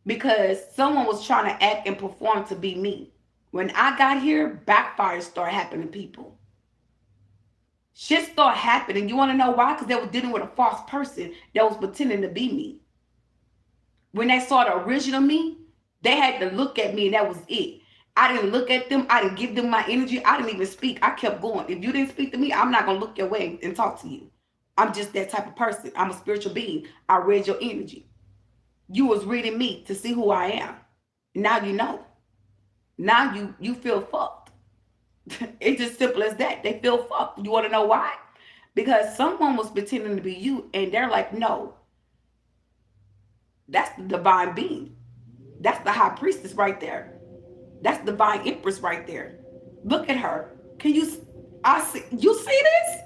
Because someone was trying to act and perform to be me. When I got here, backfires started happening to people. Shit started happening. You want to know why? Because they were dealing with a false person that was pretending to be me. When they saw the original me, they had to look at me and that was it. I didn't look at them. I didn't give them my energy. I didn't even speak. I kept going. If you didn't speak to me, I'm not going to look your way and talk to you. I'm just that type of person. I'm a spiritual being. I read your energy. You was reading me to see who I am. Now you know. Now you feel fucked. It's just simple as that. They feel fucked. You want to know why? Because someone was pretending to be you and they're like, no. That's the divine being. That's the high priestess right there. That's the divine empress right there. Look at her. You see this?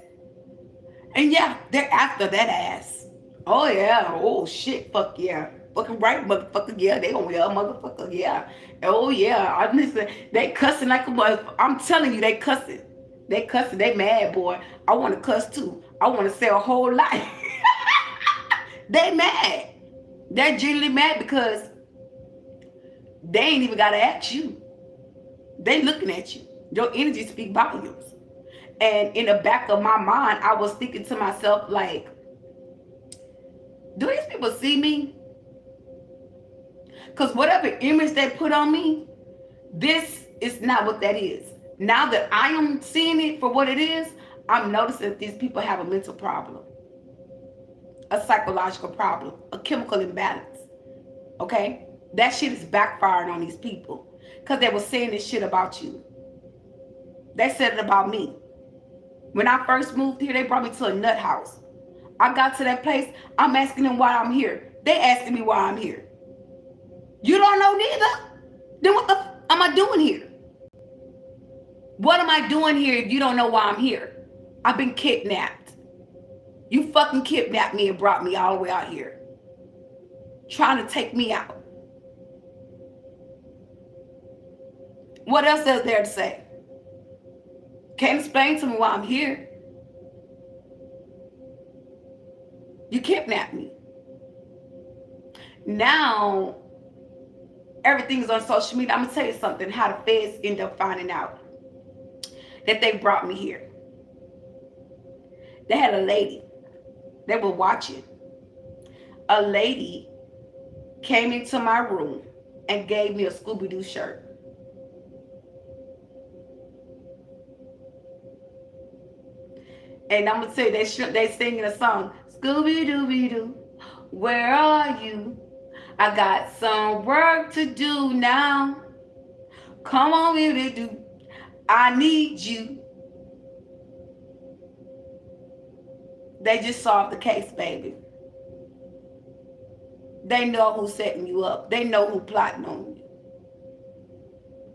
And yeah, they're after that ass. Oh yeah. Oh shit. Fuck yeah. Fucking right, motherfucker. Yeah, they gonna yell, motherfucker. Yeah. Oh yeah. I listen. They cussing like a motherfucker. I'm telling you, they cussing. They cussing. They mad, boy. I want to cuss too. I want to say a whole lot. They mad. They're genuinely mad because they ain't even gotta ask you. They looking at you. Your energy speak volumes. And in the back of my mind, I was thinking to myself, like, do these people see me? Because whatever image they put on me, this is not what that is. Now that I am seeing it for what it is, I'm noticing that these people have a mental problem, a psychological problem, a chemical imbalance. Okay? That shit is backfiring on these people because they were saying this shit about you. They said it about me. When I first moved here, they brought me to a nut house. I got to that place, I'm asking them why I'm here. They asking me why I'm here. You don't know neither? Then what the am I doing here? What am I doing here if you don't know why I'm here? I've been kidnapped. You fucking kidnapped me and brought me all the way out here. Trying to take me out. What else is there to say? Can't explain to me why I'm here. You kidnapped me. Now, everything's on social media. I'm going to tell you something, how the feds end up finding out that they brought me here. They had a lady. They were watching. A lady came into my room and gave me a Scooby-Doo shirt. And I'm going to tell you, they singing a song, Scooby-Dooby-Doo, where are you? I got some work to do now. Come on, really do. I need you. They just solved the case, baby. They know who's setting you up. They know who's plotting on you.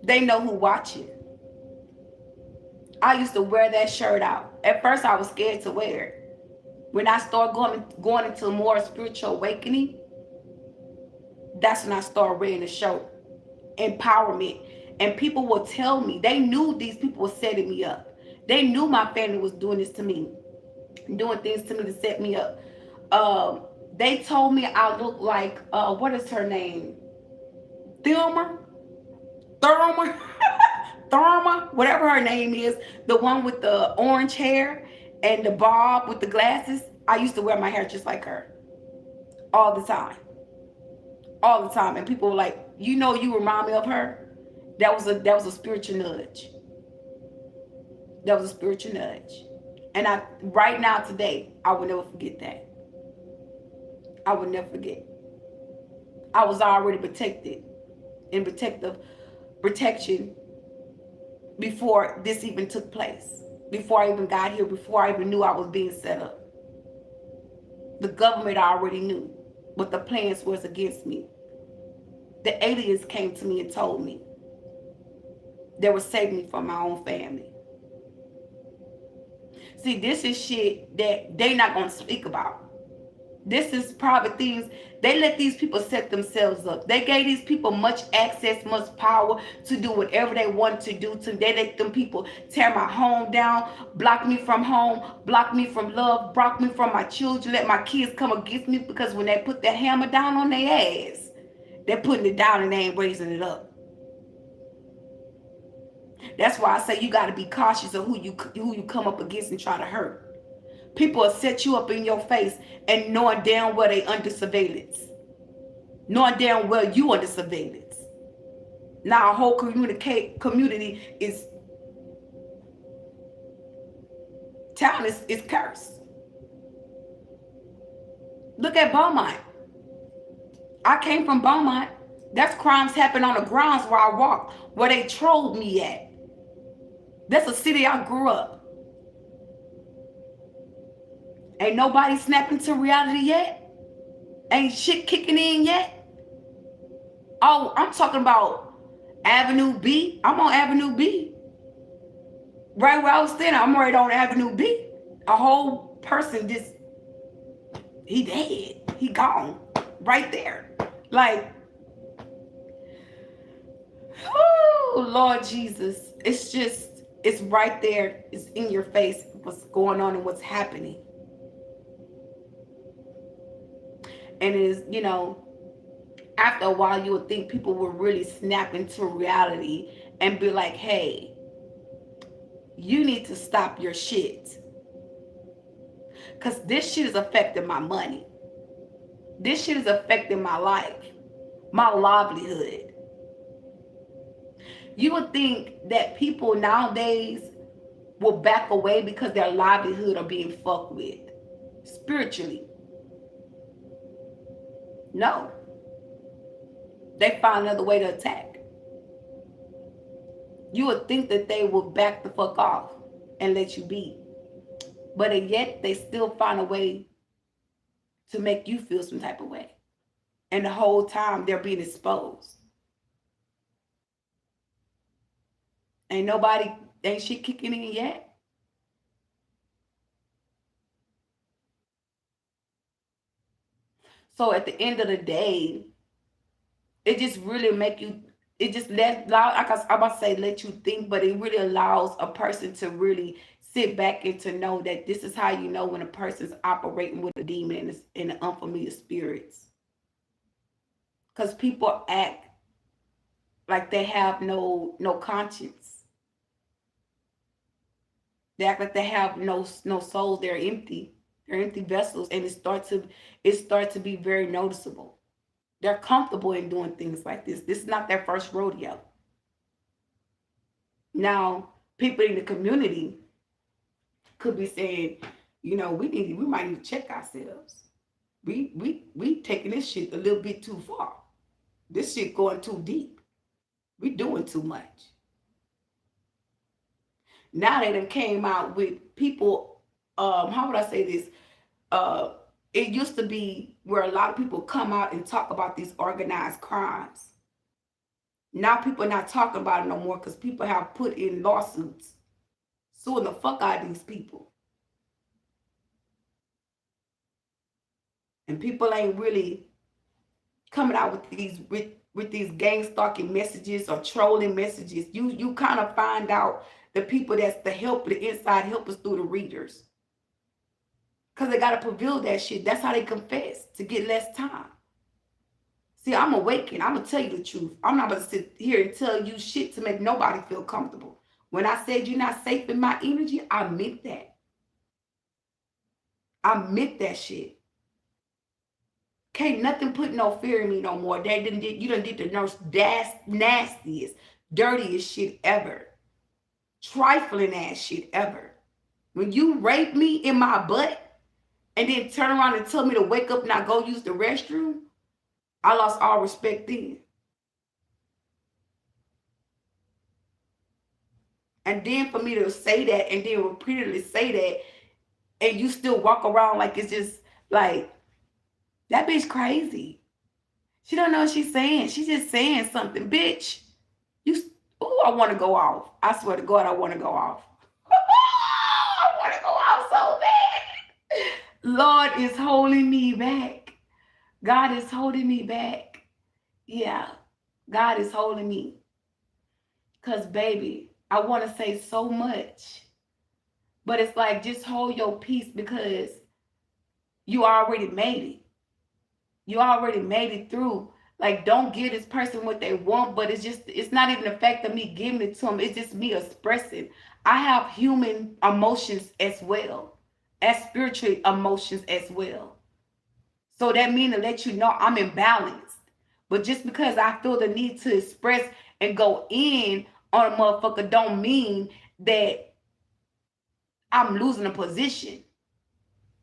They know who's watching. I used to wear that shirt out. At first, I was scared to wear it. When I started going into more spiritual awakening, that's when I started wearing the shirt. Empowerment. And people will tell me, they knew these people were setting me up. They knew my family was doing this to me, doing things to me to set me up. They told me I look like, what is her name? Thelma? Thelma, whatever her name is, the one with the orange hair and the bob with the glasses. I used to wear my hair just like her all the time. All the time. And people were like, you know, you remind me of her. That was a spiritual nudge. That was a spiritual nudge. And right now, today, I will never forget that. I will never forget. I was already protected in protection before this even took place, before I even got here, before I even knew I was being set up. The government already knew what the plans was against me. The aliens came to me and told me they would save me from my own family. See, this is shit that they not gonna speak about. This is private things. They let these people set themselves up. They gave these people much access, much power to do whatever they want to do. They let them people tear my home down, block me from home, block me from love, block me from my children, let my kids come against me, because when they put that hammer down on their ass, they're putting it down and they ain't raising it up. That's why I say you got to be cautious of who you come up against and try to hurt. People will set you up in your face and knowing damn well they under surveillance. Knowing damn well you under surveillance. Now a whole community is, town is cursed. Look at Beaumont. I came from Beaumont. That's crimes happen on the grounds where I walk, where they trolled me at. That's a city I grew up. Ain't nobody snapping to reality yet. Ain't shit kicking in yet. Oh, I'm talking about Avenue B. I'm on Avenue B. Right where I was standing, I'm right on Avenue B. A whole person just, he dead. He gone. Right there. Like, oh, Lord Jesus. It's just, it's right there. It's in your face what's going on and what's happening. And it is, you know, after a while, you would think people would really snap into reality and be like, hey, you need to stop your shit. Because this shit is affecting my money. This shit is affecting my life, my livelihood. You would think that people nowadays will back away because their livelihood are being fucked with spiritually. No. They find another way to attack. You would think that they would back the fuck off and let you be. But yet they still find a way to make you feel some type of way. And the whole time they're being exposed. Ain't shit kicking in yet. So at the end of the day, it just really make you, it just let you think, but it really allows a person to sit back and to know that this is how you know when a person's operating with a demon and the unfamiliar spirits. Because people act like they have no conscience. They act like they have no souls. They're empty. They're empty vessels, and it starts to be very noticeable. They're comfortable in doing things like this. This is not their first rodeo. Now, people in the community could be saying, you know, we might need to check ourselves. We taking this shit a little bit too far. This shit going too deep. We doing too much. Now they done came out with people, how would I say this? It used to be where a lot of people come out and talk about these organized crimes. Now people are not talking about it no more because people have put in lawsuits suing the fuck out of these people. And people ain't really coming out with these gang stalking messages or trolling messages. You kind of find out the people that's the inside helpers through the readers. Because they got to prevail that shit. That's how they confess, to get less time. See, I'm awakened. I'm going to tell you the truth. I'm not going to sit here and tell you shit to make nobody feel comfortable. When I said you're not safe in my energy, I meant that. I meant that shit. Can't nothing put no fear in me no more. You done did the nastiest, dirtiest shit ever. Trifling ass shit ever. When you rape me in my butt and then turn around and tell me to wake up and I go use the restroom, I lost all respect then. And then for me to say that and then repeatedly say that, and you still walk around like it's just like, that bitch crazy. She don't know what she's saying. She's just saying something. Bitch, you, oh, I want to go off. I swear to God, I want to go off. I want to go off so bad. Lord is holding me back. God is holding me back. Yeah, God is holding me. Because, baby, I want to say so much. But it's like, just hold your peace because you already made it. You already made it through. Like, don't give this person what they want, but it's not even the fact of me giving it to them. It's just me expressing. I have human emotions as well as spiritual emotions as well. So that means to let you know I'm imbalanced. But just because I feel the need to express and go in on a motherfucker don't mean that I'm losing a position.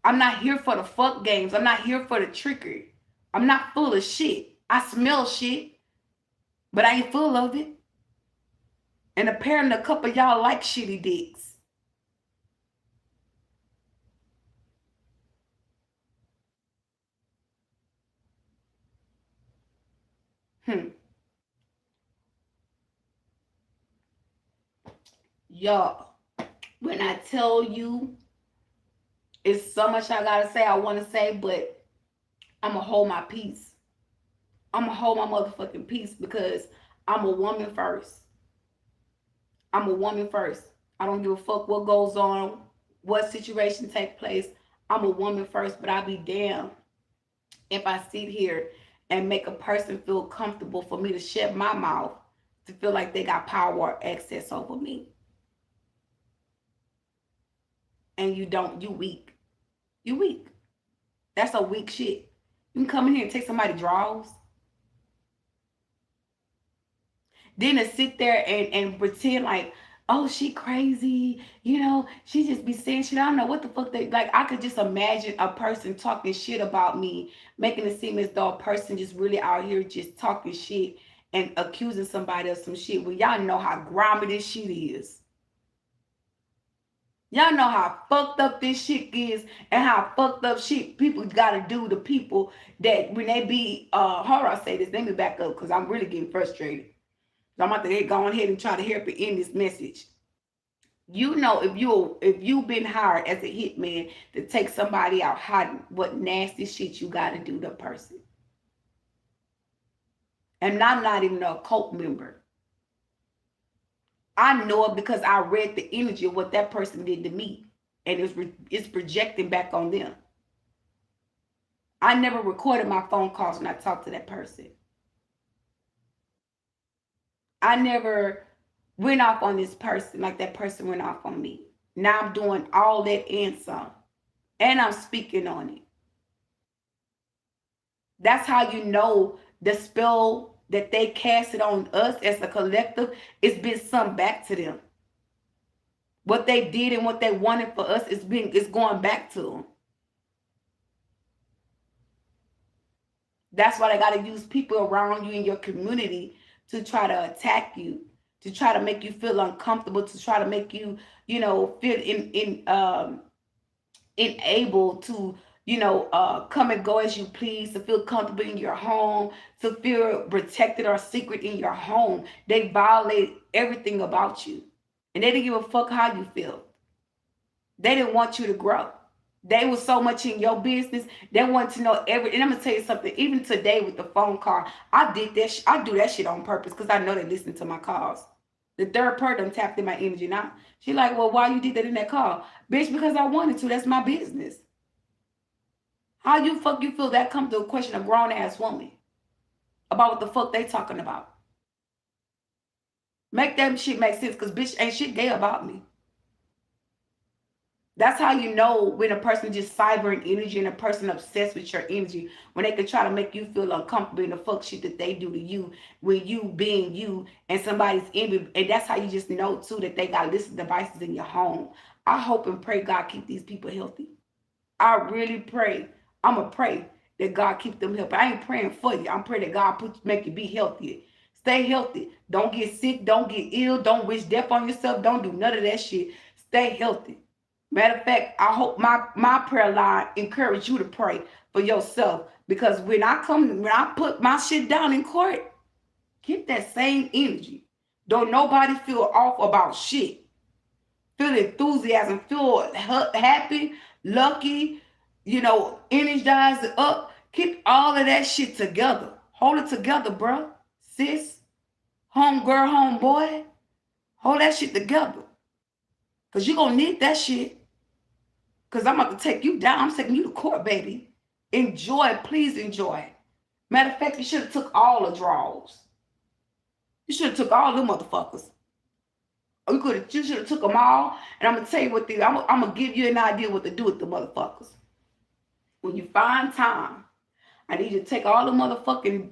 I'm not here for the fuck games. I'm not here for the trickery. I'm not full of shit. I smell shit, but I ain't full of it. And apparently a couple of y'all like shitty dicks. Y'all, when I tell you, it's so much I gotta say, I wanna say, but I'ma hold my peace. I'ma hold my motherfucking peace because I'm a woman first. I'm a woman first. I don't give a fuck what goes on, what situation takes place. I'm a woman first, but I'll be damned if I sit here and make a person feel comfortable for me to shut my mouth to feel like they got power or access over me. And you don't, you weak. You weak. That's a weak shit. You can come in here and take somebody's drawers. Then to sit there and pretend like, oh, she crazy, she just be saying shit. I don't know what the fuck they like. I could just imagine a person talking shit about me, making it seem as though a person just really out here just talking shit and accusing somebody of some shit. Well, y'all know how grimy this shit is. Y'all know how fucked up this shit is and how fucked up shit people gotta do to people that when they be, how do I say this? Let me back up because I'm really getting frustrated. So I'm about to go ahead and try to help you in this message. You know, if you've been hired as a hitman to take somebody out hiding, what nasty shit you gotta do to a person. And I'm not even a cult member. I know it because I read the energy of what that person did to me. And it's projecting back on them. I never recorded my phone calls when I talked to that person. I never went off on this person like that person went off on me. Now I'm doing all that and some. And I'm speaking on it. That's how you know the spell that they casted on us as a collective, it's been sent back to them. What they did and what they wanted for us is going back to them. That's why they got to use people around you in your community to try to attack you, to try to make you feel uncomfortable, to try to make you, feel unable to, come and go as you please, to feel comfortable in your home, to feel protected or secret in your home. They violate everything about you. And they didn't give a fuck how you feel. They didn't want you to grow. They were so much in your business. They wanted to know everything. And I'm gonna tell you something. Even today with the phone call, I did that. I do that shit on purpose because I know they listen to my calls. The third person tapped in my energy now. She like, well, why you did that in that call, bitch? Because I wanted to. That's my business. How you feel that come to a question of grown ass woman about what the fuck they talking about? Make that shit make sense, because bitch ain't shit gay about me. That's how you know when a person just cybering energy and a person obsessed with your energy, when they can try to make you feel uncomfortable in the fuck shit that they do to you, when you being you and somebody's envy. And that's how you just know too that they got listening devices in your home. I hope and pray God keep these people healthy. I really pray. I'm going to pray that God keep them healthy. I ain't praying for you. I'm praying that God make you be healthy. Stay healthy. Don't get sick. Don't get ill. Don't wish death on yourself. Don't do none of that shit. Stay healthy. Matter of fact, I hope my prayer line encourage you to pray for yourself. Because when I put my shit down in court, keep that same energy. Don't nobody feel off about shit. Feel enthusiasm. Feel happy, lucky, energized up. Keep all of that shit together. Hold it together, bro. Sis, home girl, home boy. Hold that shit together. Because you're going to need that shit. Because I'm about to take you down. I'm taking you to court, baby. Enjoy. Please enjoy. Matter of fact, you should have took all the draws. You should have took all them motherfuckers. You should have took them all. And I'm going to tell you what I'm going to give you an idea what to do with the motherfuckers. When you find time, I need you to take all the motherfucking,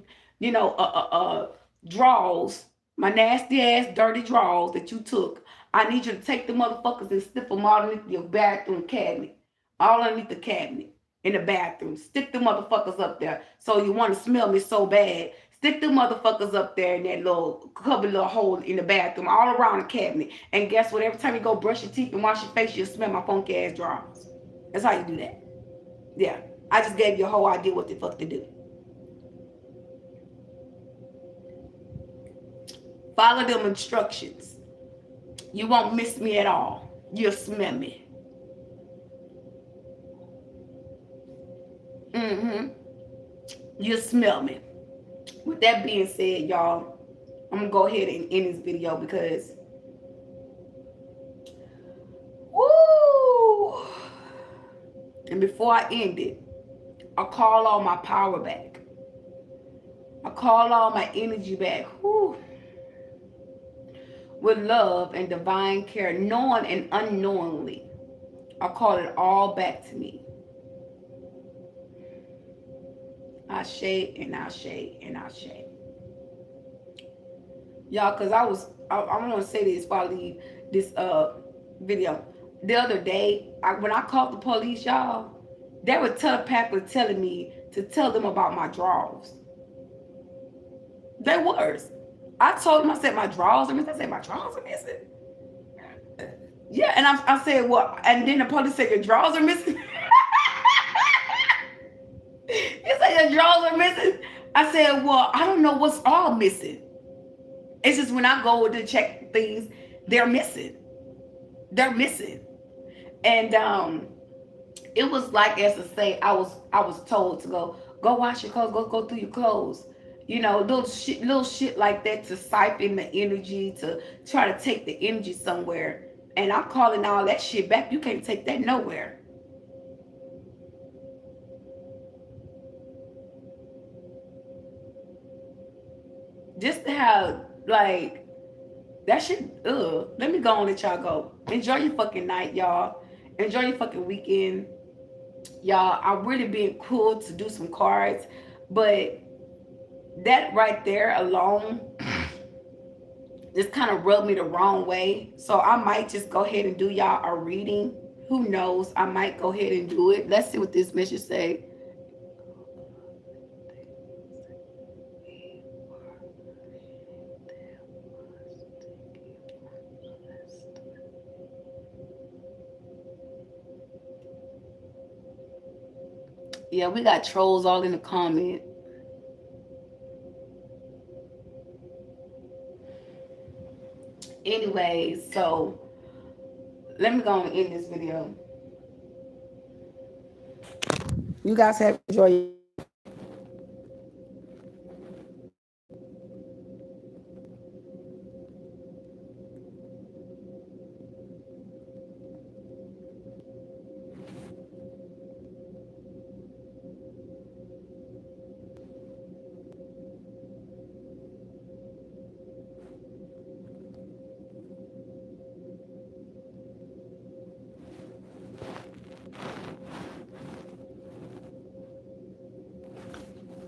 draws, my nasty ass dirty draws that you took. I need you to take the motherfuckers and stick them all underneath your bathroom cabinet. All underneath the cabinet in the bathroom. Stick the motherfuckers up there. So you want to smell me so bad. Stick the motherfuckers up there in that little cupboard, little hole in the bathroom, all around the cabinet. And guess what? Every time you go brush your teeth and wash your face, you'll smell my funky ass drawers. That's how you do that. Yeah. I just gave you a whole idea what the fuck to do. Follow them instructions. You won't miss me at all. You'll smell me. You'll smell me. With that being said, y'all, I'm going to go ahead and end this video because woo! And before I end it, I call all my power back. I call all my energy back. Woo! With love and divine care, knowing and unknowingly, I call it all back to me. Ashe and Ashe and Ashe. Y'all, because I want to say this before I leave this video. The other day, when I called the police, y'all, they were telepathically telling me to tell them about my drawers. They were. I told them, I said, my drawers are missing. I said, my drawers are missing. Yeah, and I said, well, and then the police said, your drawers are missing. You said your drawers are missing? I said, well, I don't know what's all missing. It's just when I go to check things, they're missing. They're missing. And it was like, as to say, I was told to go wash your clothes, go through your clothes. Little shit like that to siphon the energy, to try to take the energy somewhere. And I'm calling all that shit back. You can't take that nowhere. Just to have, like, that shit, let me go on and let y'all go. Enjoy your fucking night, y'all. Enjoy your fucking weekend. Y'all, I'm really being cool to do some cards. But that right there alone just kind of rubbed me the wrong way. So I might just go ahead and do y'all a reading. Who knows? I might go ahead and do it. Let's see what this message say. Yeah, we got trolls all in the comment. Anyways, so let me go and end this video. You guys have enjoyed